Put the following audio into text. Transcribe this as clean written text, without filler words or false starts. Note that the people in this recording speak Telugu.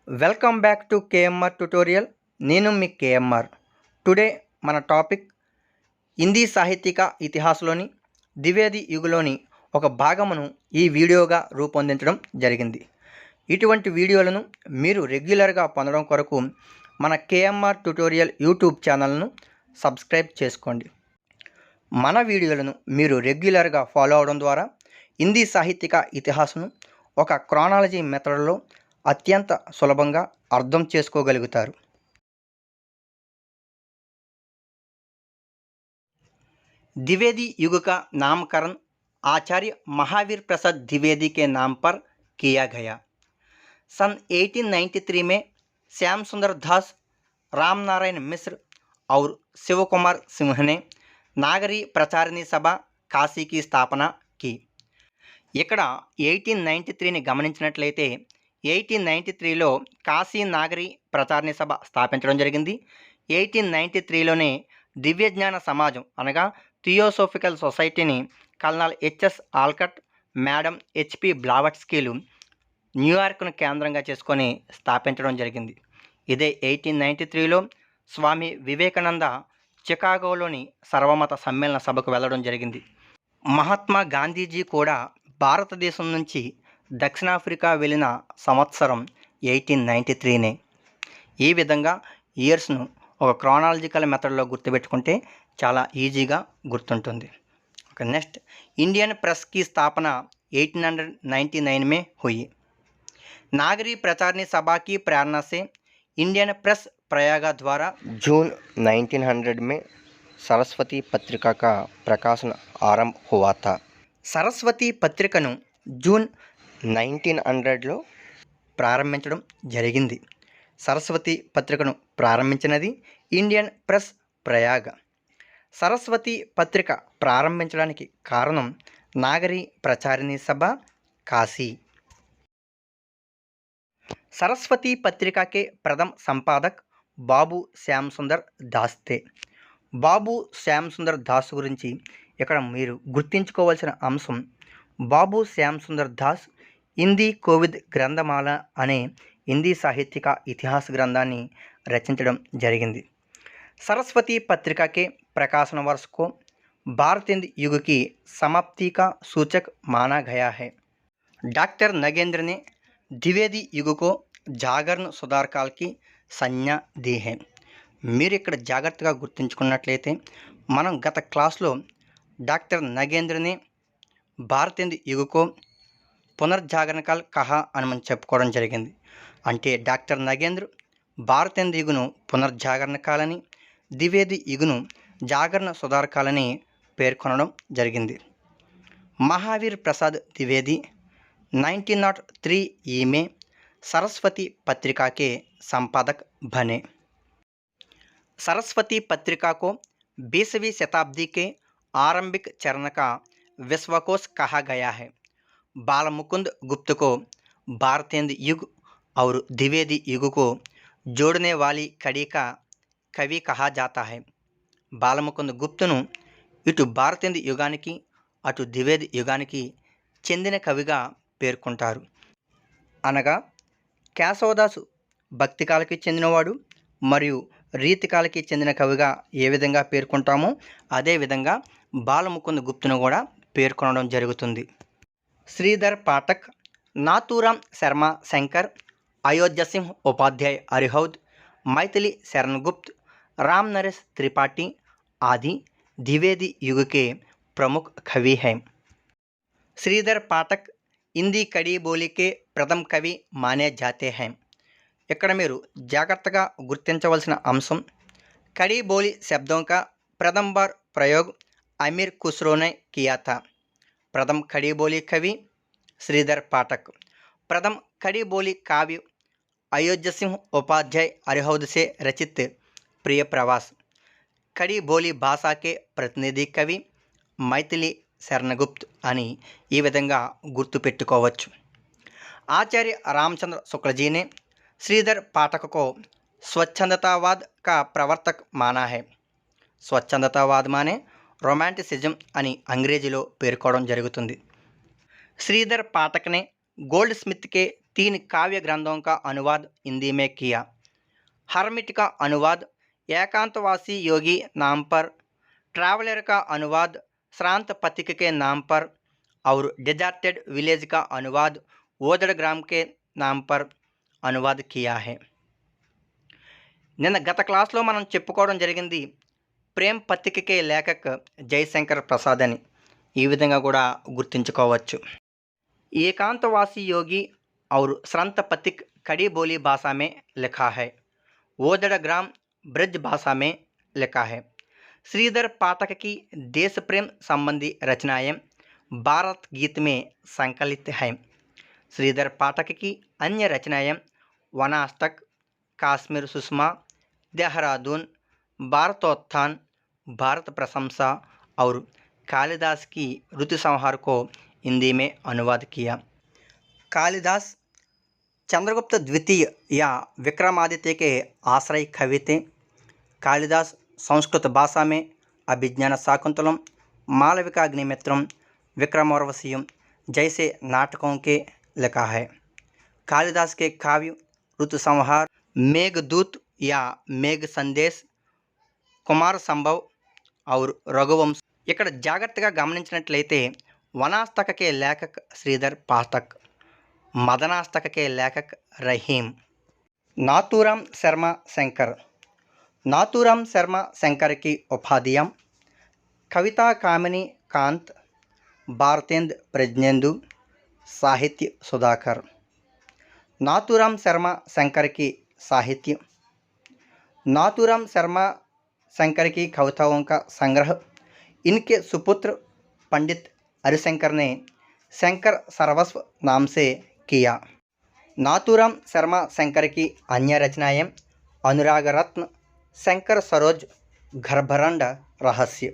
Welcome back to KMR tutorial. నేను మీ కేఎంఆర్. టుడే మన టాపిక్ హిందీ సాహిత్యిక ఇతిహాసంలోని ద్వివేది యుగంలోని ఒక భాగమును ఈ వీడియోగా రూపొందించడం జరిగింది. ఇటువంటి వీడియోలను మీరు రెగ్యులర్గా పొందడం కొరకు మన కేఎంఆర్ ట్యుటోరియల్ యూట్యూబ్ ఛానల్ను సబ్స్క్రైబ్ చేసుకోండి. మన వీడియోలను మీరు రెగ్యులర్గా ఫాలో అవడం ద్వారా హిందీ సాహిత్యిక ఇతిహాసం ఒక క్రానాలజీ మెథడ్లో अत्यंत सुलभंगा अर्थम चेसुकोगलुगुतारु. द्विवेदी युग का नामकरण आचार्य महावीर प्रसाद द्विवेदी के नाम पर किया गया. सन 1893 में श्याम सुंदर दास, राम नारायण मिश्र और शिव कुमार सिंह ने नागरी प्रचारिणी सभा काशी की स्थापना की. ఇక్కడ 1893ని గమనించినట్లయితే 1893లో కాశీ నాగరి ప్రచారిణి సభ స్థాపించడం జరిగింది. 1893లోనే దివ్య జ్ఞాన సమాజం అనగా థియోసోఫికల్ సొసైటీని colonel H S Olcott, madam H P బ్లావట్స్కీలు న్యూయార్క్ను కేంద్రంగా చేసుకొని స్థాపించడం జరిగింది. ఇదే 1893లో స్వామి వివేకానంద చికాగోలోని సర్వమత సమ్మేళన సభకు వెళ్ళడం జరిగింది. మహాత్మా గాంధీజీ కూడా భారతదేశం నుంచి దక్షిణాఫ్రికా వెళ్ళిన సంవత్సరం 1893నే. ఈ విధంగా ఇయర్స్ను ఒక క్రానాలజికల్ మెథడ్లో గుర్తుపెట్టుకుంటే చాలా ఈజీగా గుర్తుంటుంది. ఓకే, నెక్స్ట్ इंडियन प्रेस की स्थापना 1899 में हुई. नागरी प्रचारिणी सभा की प्रेरणा से इंडियन प्रेस प्रयाग द्वारा जून 1900 में सरस्वती पत्रिका का प्रकाशन आरंभ हुआ था. सरस्वती పత్రికను జూన్ 1900లో ప్రారంభించడం జరిగింది. సరస్వతి పత్రికను ప్రారంభించినది ఇండియన్ ప్రెస్ ప్రయాగ్. సరస్వతి పత్రిక ప్రారంభించడానికి కారణం నాగరి ప్రచారిణి సభ काशी. सरस्वती पत्रिका के प्रथम संपादक బాబు శ్యామ్ సుందర్ దాస్ थे. బాబు శ్యామ్ సుందర్ దాస్ గురించి ఇక్కడ మీరు గుర్తించుకోవాల్సిన అంశం, బాబు శ్యామ్ సుందర్ దాస్ హిందీ కోవిద్ గ్రంథమాల అనే హిందీ సాహిత్యిక ఇతిహాస గ్రంథాన్ని రచించడం జరిగింది. सरस्वती पत्रिका के प्रकाशन वर्ष को भारत हिंद युग की समाप्ति का सूचक माना गया है. डॉक्टर नगेंद्र ने द्विवेदी युग को जागरण सुधार काल की संज्ञा दी है. మీరు ఇక్కడ జాగ్రత్తగా గుర్తుంచుకున్నట్లయితే మనం గత క్లాస్లో డాక్టర్ నగేంద్రని భారత హింద్ యుగకో పునర్జాగరణ కాల్ కహా అని మనం చెప్పుకోవడం జరిగింది. అంటే డాక్టర్ నగేంద్ర భారత హింద్ యుగను పునర్జాగరణ కాలని, ద్వివేది యుగను జాగరణ సుధార కాలని పేర్కొనడం జరిగింది. మహావీర్ ప్రసాద్ ద్వివేది 1903 ई में सरस्वती पत्रिका के संपादक बने. सरस्वती पत्रिका को 20वीं शताब्दी के आरंभिक चरण का विश्वकोश कहा गया है. बालमुकुंद गुप्त को भारत हिंद युग और द्विवेदी युग को जोड़ने वाली कड़ी का कवि कहा जाता है. బాలముకుంద గుప్తును ఇటు భారత హింద్ యుగానికి అటు ద్వివేది యుగానికి చెందిన కవిగా పేర్కొంటారు. అనగా కేశవదాసు భక్తికాలకి చెందినవాడు మరియు రీతికాలకి చెందిన కవిగా ఏ విధంగా పేర్కొంటామో అదేవిధంగా బాలముకుంద గుప్తును కూడా పేర్కొనడం జరుగుతుంది. శ్రీధర్ పాఠక్, నాథూరామ్ శర్మ శంకర్, అయోధ్య సింహ్ ఉపాధ్యాయ హరిహౌద్, मैथिली शरण गुप्त, राम नरेश त्रिपाठी आदि द्विवेदी युग के प्रमुख कवि हैं. श्रीधर पाठक हिंदी कड़ी बोली के प्रथम कवि माने जाते हैं. ఇక్కడ మీరు జాగ్రత్తగా గుర్తించవలసిన అంశం, कड़ी बोली शब्दों का प्रथम बार प्रयोग अमीर खुसरो ने किया था. प्रथम कड़ी बोली कवि श्रीधर पाठक. प्रथम कड़ी बोली काव्य अयोध्या सिंह उपाध्याय हरिहौद से रचित प्रिय प्रवास. कड़ी बोली भाषा के प्रतिनिधि कवि మైథిలి శరణగుప్త్ అని ఈ విధంగా గుర్తుపెట్టుకోవచ్చు. आचार्य रामचंद्र शुक्ल जी ने श्रीधर पाठक को स्वच्छंदतावाद का प्रवर्तक माना है. స్వచ్ఛందతావాద మానే రొమాంటిసిజం అని అంగ్రేజీలో పేర్కొనడం జరుగుతుంది. శ్రీధర్ పాఠక్ ने गोल्ड स्मिथ के 3 काव्य ग्रंथों का अनुवाद हिंदी में किया। हर्मिट का अनुवाद एकांतवासी योगी नाम पर, ट्रैवलर का अनुवाद श्रांत पथिक के नाम पर और डिजर्टेड विलेज का अनुवाद ओदड़ ग्राम के नाम पर अनुवाद किया है। నిన్న గత క్లాస్లో మనం చెప్పుకోవడం జరిగింది ప్రేమ్ పత్రికే లేఖక్ జయశంకర్ ప్రసాద్ అని। ఈ విధంగా కూడా గుర్తించుకోవచ్చు। एकांतवासी योगी और श्रांत पथिक खड़ी बोली भाषा में लिखा है, ओदड़ ग्राम ब्रज भाषा में लिखा है। श्रीधर पाठक की देश प्रेम संबंधी रचनाएं भारत गीत में संकलित हैं। श्रीधर पाठक की अन्य रचनाएं वनास्तक, काश्मीर सुषमा, देहरादून, भारतोत्थान, भारत प्रशंसा और कालिदास की ऋतु संहार को हिंदी में अनुवाद किया। कालिदास चंद्रगुप्त द्वितीय या विक्रमादित्य के आश्रय कवि थे। कालिदास संस्कृत भाषा में अभिज्ञान शाकुंतलम, मालविकाग्निमित्रम, विक्रमोर्वशीयम जैसे नाटकों के लिखा है। कालिदास के काव्य ऋतु संहार, मेघदूत या मेघ संदेश, కుమార సంభవ్ और रघुवंश। ఇక్కడ జాగ్రత్తగా గమనించినట్లయితే वनास्तक के लेखक श्रीधर पाठक, मदनास्तक के लेखक रहीम। नाथूराम शर्मा शंकर। नाथूराम शर्मा शंकर की उपाधियाँ कविता कामिनी कांत, भारतेंद्र प्रज्ञेंदु, साहित्य सुधाकर। नाथूराम शर्मा शंकर की साहित्य। नाथूराम शर्मा शंकर की कविताओं का संग्रह इनके सुपुत्र पंडित हरिशंकर ने शंकर सर्वस्व नाम से किया। नाथूराम शर्मा शंकर की अन्य रचनाएं अनुराग रत्न, शंकर सरोज, गर्भरंड रहस्य।